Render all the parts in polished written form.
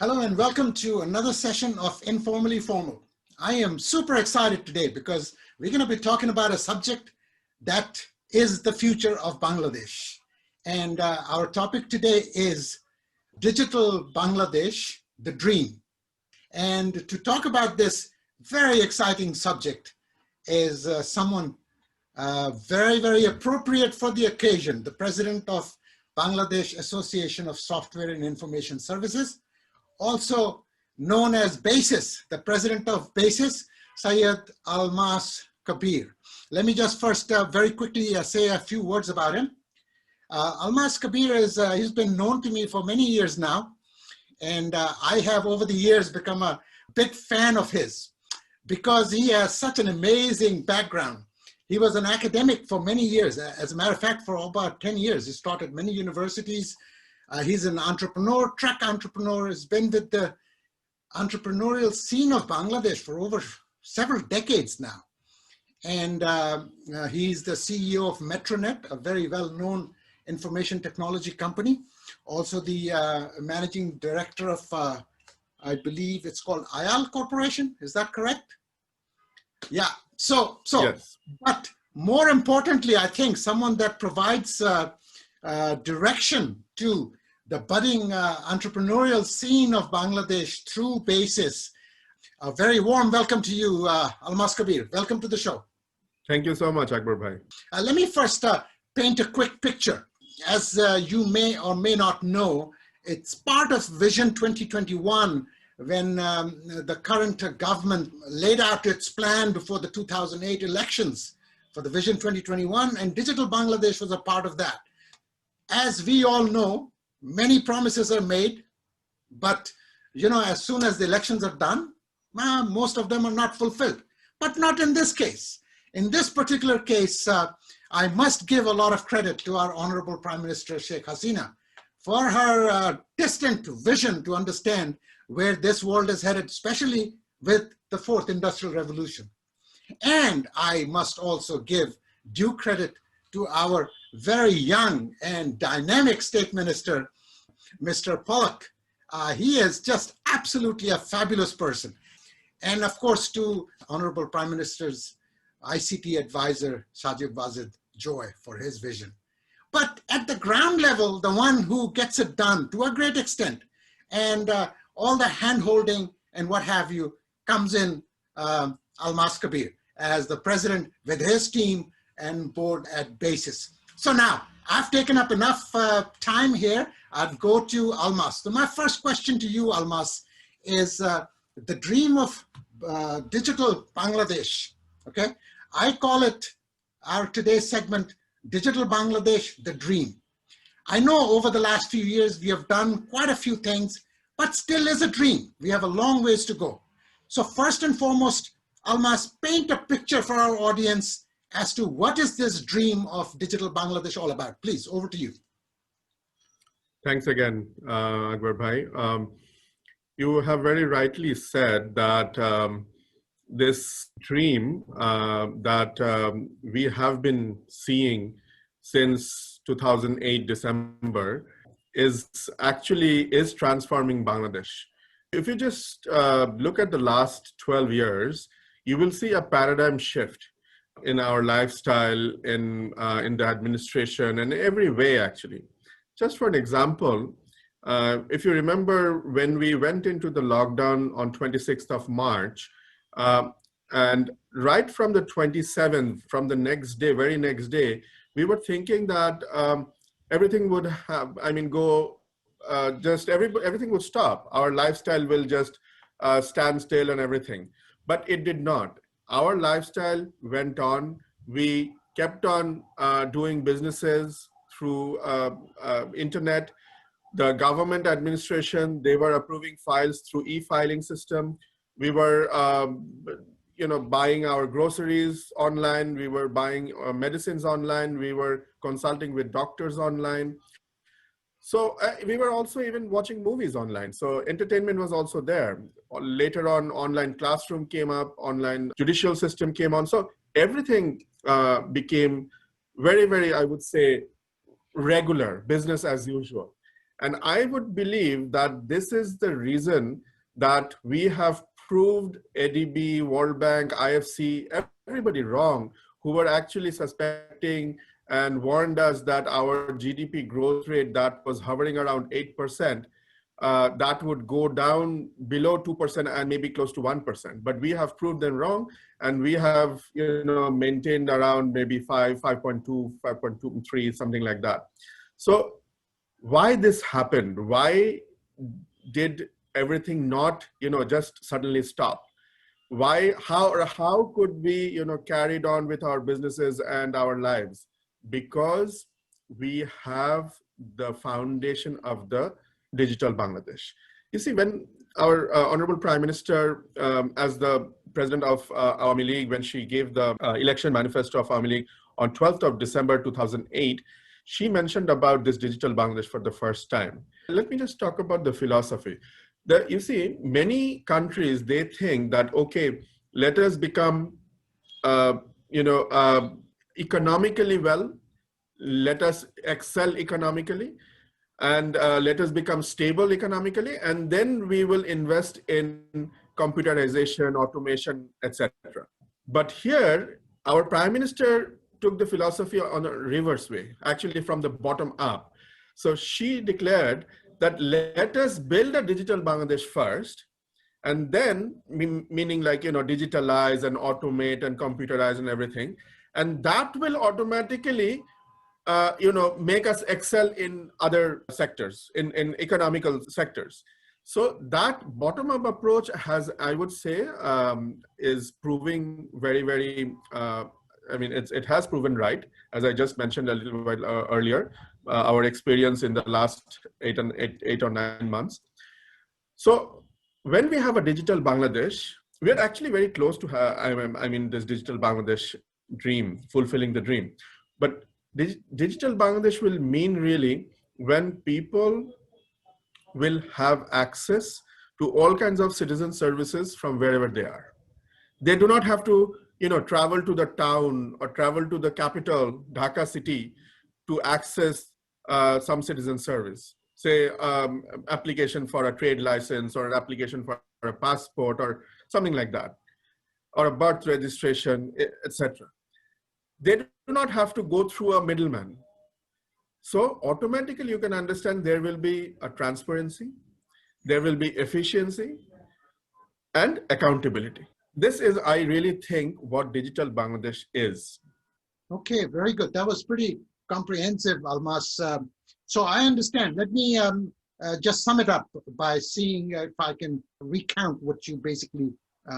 Hello and welcome to another session of Informally Formal. I am super excited today because we're going to be talking about a subject that is the future of Bangladesh. And our topic today is Digital Bangladesh, the Dream. And to talk about this very exciting subject is someone very, very appropriate for the occasion, the president of Bangladesh Association of Software and Information Services, also known as BASIS, the president of BASIS, Syed Almas Kabir. Let me just first very quickly say a few words about him. Almas Kabir he's been known to me for many years now, and I have over the years become a big fan of his because he has such an amazing background. He was an academic for many years. As a matter of fact, for about 10 years, he taught at many universities. He's an entrepreneur, track entrepreneur, has been with the entrepreneurial scene of Bangladesh for over several decades now. And he's the CEO of Metronet, a very well-known information technology company. Also the managing director of, I believe it's called IAL Corporation. Is that correct? Yeah, so yes. But more importantly, I think someone that provides direction to the budding entrepreneurial scene of Bangladesh through BASIS. A very warm welcome to you, Almas Kabir. Welcome to the show. Thank you so much, Akber bhai. Let me first paint a quick picture. As you may or may not know, it's part of Vision 2021 when the current government laid out its plan before the 2008 elections for the Vision 2021, and Digital Bangladesh was a part of that. As we all know, many promises are made, but as soon as the elections are done, most of them are not fulfilled. But not in this case. In this particular case, I must give a lot of credit to our Honorable Prime Minister Sheikh Hasina for her distant vision to understand where this world is headed, especially with the fourth industrial revolution. And I must also give due credit to our very young and dynamic State Minister, Mr. Pollock. He is just absolutely a fabulous person. And of course, to Honorable Prime Minister's ICT advisor, Sajib Wazid Joy, for his vision. But at the ground level, the one who gets it done to a great extent, and all the hand-holding and what have you, comes in Almas Kabir as the president with his team and board at BASIS. So now, I've taken up enough time here. I'd go to Almas. So my first question to you, Almas, is the dream of Digital Bangladesh, okay? I call it, our today's segment, Digital Bangladesh, the Dream. I know over the last few years, we have done quite a few things, but still is a dream. We have a long ways to go. So first and foremost, Almas, paint a picture for our audience as to what is this dream of Digital Bangladesh all about. Please, over to you. Thanks again, Akber bhai. You have very rightly said that this dream that we have been seeing since 2008 December is transforming Bangladesh. If you just look at the last 12 years, you will see a paradigm shift in our lifestyle, in the administration, and every way actually. Just for an example, if you remember when we went into the lockdown on 26th of March, and right from the 27th, from the next day, very next day, we were thinking that everything would everything would stop. Our lifestyle will just stand still and everything. But it did not. Our lifestyle went on. We kept on doing businesses through internet. The government administration, they were approving files through e-filing system. We were buying our groceries online. We were buying medicines online. We were consulting with doctors online. So we were also even watching movies online. So entertainment was also there. Later on, online classroom came up, online judicial system came on. So everything became very, very, I would say, regular, business as usual. And I would believe that this is the reason that we have proved ADB, World Bank, IFC, everybody wrong, who were actually suspecting and warned us that our GDP growth rate that was hovering around 8%, that would go down below 2% and maybe close to 1%. But we have proved them wrong, and we have maintained around maybe 5.2, 5.23, something like that. So why this happened? Why did everything not just suddenly stop? Why, how could we carried on with our businesses and our lives? Because we have the foundation of the digital Bangladesh. You see, when our Honorable Prime Minister, as the President of Awami League, when she gave the election manifesto of Awami League on 12th of December 2008, she mentioned about this digital Bangladesh for the first time. Let me just talk about the philosophy. You see, many countries, they think that, okay, let us become, economically well, let us excel economically, and let us become stable economically, and then we will invest in computerization, automation, etc. But here, our Prime Minister took the philosophy on a reverse way, actually from the bottom up. So she declared that let us build a digital Bangladesh first, and then, meaning like, digitalize and automate and computerize and everything. And that will automatically, make us excel in other sectors, in economical sectors. So that bottom-up approach has, I would say, is proving very, very, it has proven right. As I just mentioned a little while earlier, our experience in the last 8 or 9 months. So when we have a digital Bangladesh, we are actually very close to this digital Bangladesh dream, fulfilling the dream. But digital Bangladesh will mean really when people will have access to all kinds of citizen services from wherever they are. They do not have to, travel to the town or travel to the capital, Dhaka city, to access some citizen service. Say, application for a trade license or an application for a passport or something like that, or a birth registration, etc. They do not have to go through a middleman. So automatically you can understand there will be a transparency, there will be efficiency and accountability. This is, I really think, what digital Bangladesh is. Okay, very good. That was pretty comprehensive, Almas. So I understand. Let me just sum it up by seeing if I can recount what you basically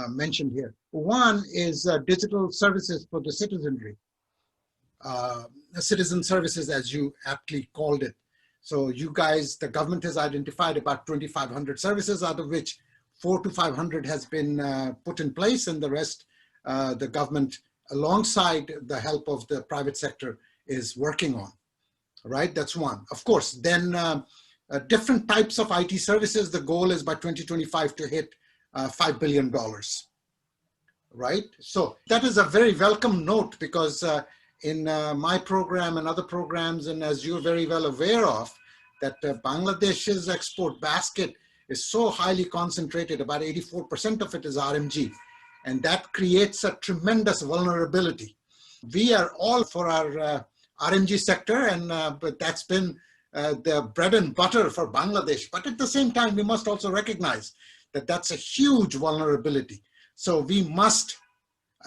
mentioned here. One is digital services for the citizenry. Citizen services, as you aptly called it. So you guys, the government has identified about 2,500 services, out of which 400 to 500 has been put in place, and the rest, the government, alongside the help of the private sector, is working on. Right, that's one. Of course, then different types of IT services. The goal is by 2025 to hit $5 billion. Right, so that is a very welcome note, because in my program and other programs, and as you're very well aware of, that Bangladesh's export basket is so highly concentrated, about 84% of it is RMG, and that creates a tremendous vulnerability. We are all for our RMG sector, and but that's been the bread and butter for Bangladesh. But at the same time, we must also recognize that that's a huge vulnerability. So we must,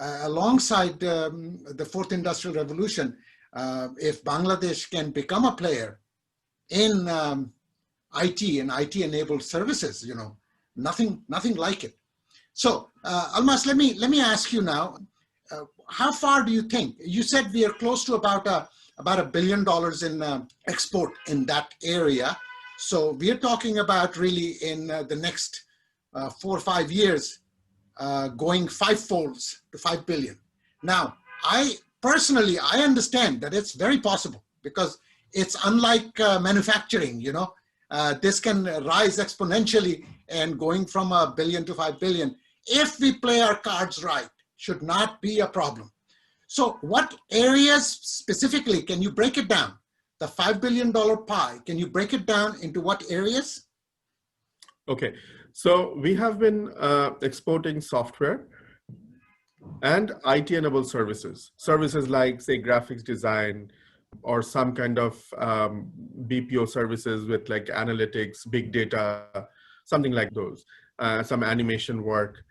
alongside the fourth industrial revolution, if Bangladesh can become a player in IT and IT-enabled services, nothing like it. So, Almas, let me ask you now, how far do you think? You said we are close to about $1 billion in export in that area. So we are talking about really in the next 4 or 5 years, going 5-folds to 5 billion. Now, I personally understand that it's very possible, because it's unlike manufacturing, this can rise exponentially, and going from $1 billion to 5 billion, if we play our cards right, should not be a problem. So what areas specifically, can you break it down, the $5 billion pie, can you break it down into what areas? Okay, so we have been exporting software and IT-enabled services. Services like, say, graphics design, or some kind of BPO services with like analytics, big data, something like those, some animation work.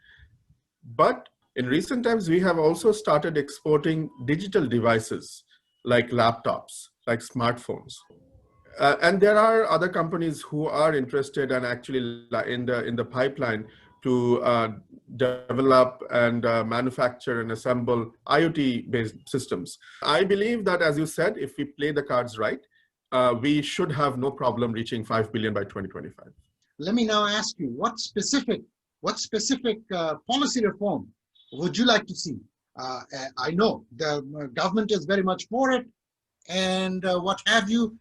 But in recent times, we have also started exporting digital devices like laptops, like smartphones. And there are other companies who are interested and actually in the pipeline to develop and manufacture and assemble IoT-based systems. I believe that, as you said, if we play the cards right, we should have no problem reaching 5 billion by 2025. Let me now ask you, what specific policy reform would you like to see? I know the government is very much for it and what have you,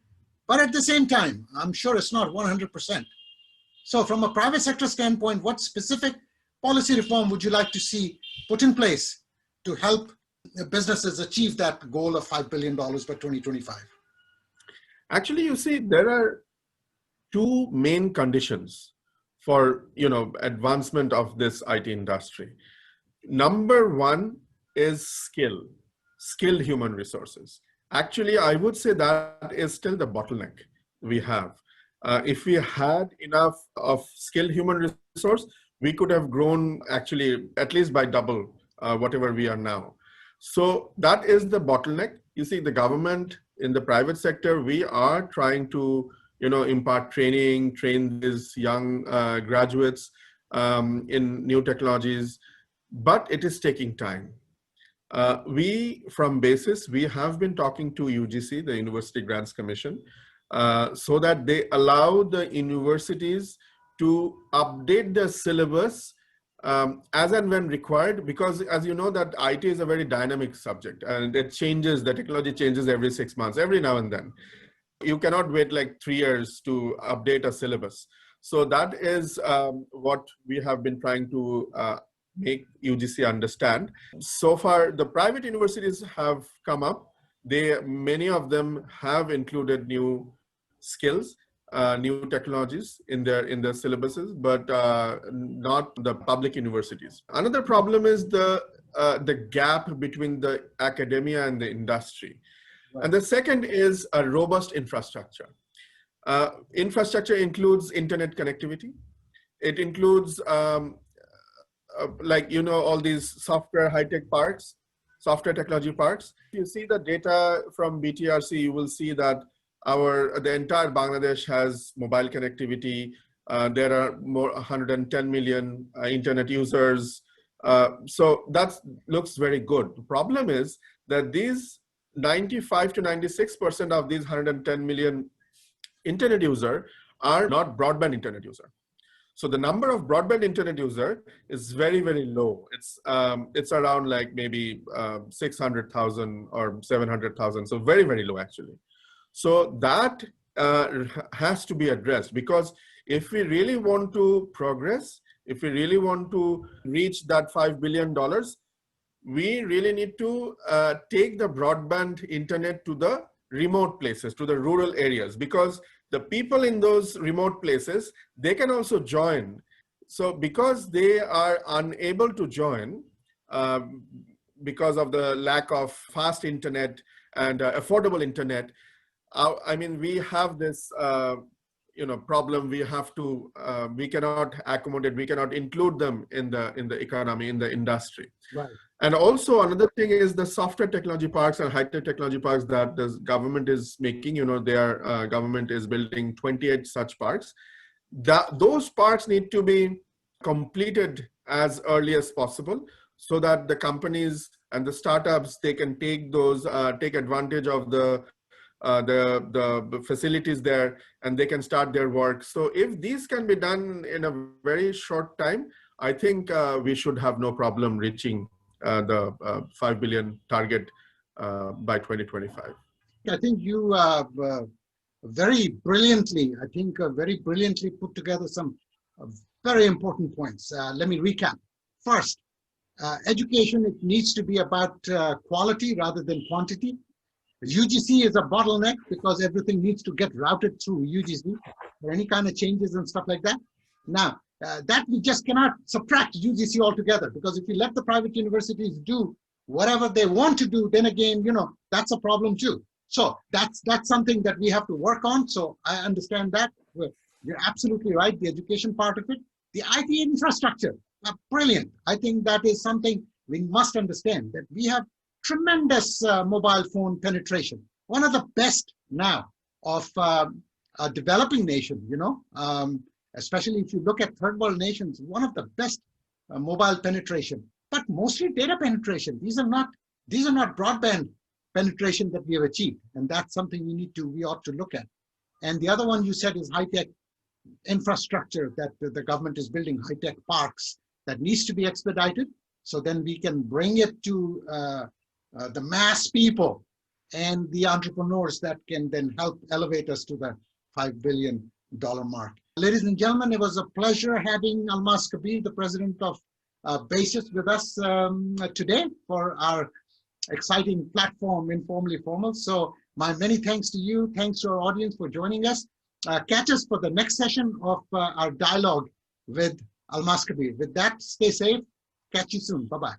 but at the same time, I'm sure it's not 100%. So from a private sector standpoint, what specific policy reform would you like to see put in place to help businesses achieve that goal of $5 billion by 2025? Actually, you see, there are two main conditions for advancement of this IT industry. Number one is skilled human resources. Actually, I would say that is still the bottleneck we have. If we had enough of skilled human resource, we could have grown actually at least by double whatever we are now. So that is the bottleneck. You see, the government, in the private sector, we are trying to impart train these young graduates in new technologies, but it is taking time. We, from BASIS, we have been talking to UGC, the University Grants Commission, so that they allow the universities to update the syllabus as and when required, because as you know that IT is a very dynamic subject and it changes, the technology changes every 6 months, every now and then. You cannot wait like 3 years to update a syllabus. So that is what we have been trying to make UGC understand. So far, the private universities have come up. Many of them have included new skills, new technologies in their syllabuses, but not the public universities. Another problem is the gap between the academia and the industry. Right. And the second is a robust infrastructure. Infrastructure includes internet connectivity. It includes all these software high-tech parks, software technology parks. If you see the data from BTRC, you will see that the entire Bangladesh has mobile connectivity. There are more 110 million internet users. So that looks very good. The problem is that these 95 to 96% of these 110 million internet users are not broadband internet users. So the number of broadband internet user is very, very low. It's around like maybe 600,000 or 700,000. So very, very low actually. So that has to be addressed, because if we really want to progress, if we really want to reach that $5 billion, we really need to take the broadband internet to the remote places, to the rural areas, because the people in those remote places, they can also join. So because they are unable to join because of the lack of fast internet and affordable internet, I mean, we have this problem. We cannot accommodate, we cannot include them in the economy, in the industry. Right. And also another thing is the software technology parks and high-tech technology parks that the government is making. Their government is building 28 such parks. Those parks need to be completed as early as possible, so that the companies and the startups, they can take advantage of the facilities there, and they can start their work. So if these can be done in a very short time, I think we should have no problem reaching the 5 billion target by 2025. I think you very brilliantly put together some very important points. Let me recap. First, education, it needs to be about quality rather than quantity. UGC is a bottleneck because everything needs to get routed through UGC for any kind of changes and stuff like that. Now, that we just cannot subtract UGC altogether, because if we let the private universities do whatever they want to do, then again, that's a problem too. So that's something that we have to work on. So I understand that. You're absolutely right, the education part of it. The IT infrastructure, brilliant. I think that is something we must understand, that we have tremendous mobile phone penetration. One of the best now of a developing nation, especially if you look at third world nations, one of the best mobile penetration, but mostly data penetration. These are not broadband penetration that we have achieved. And that's something we ought to look at. And the other one you said is high-tech infrastructure, that the government is building high-tech parks that needs to be expedited. So then we can bring it to the mass people and the entrepreneurs that can then help elevate us to the $5 billion mark. Ladies and gentlemen, it was a pleasure having Almas Kabir, the president of BASIS, with us today for our exciting platform, Informally Formal. So my many thanks to you. Thanks to our audience for joining us. Catch us for the next session of our dialogue with Almas Kabir. With that, stay safe. Catch you soon. Bye-bye.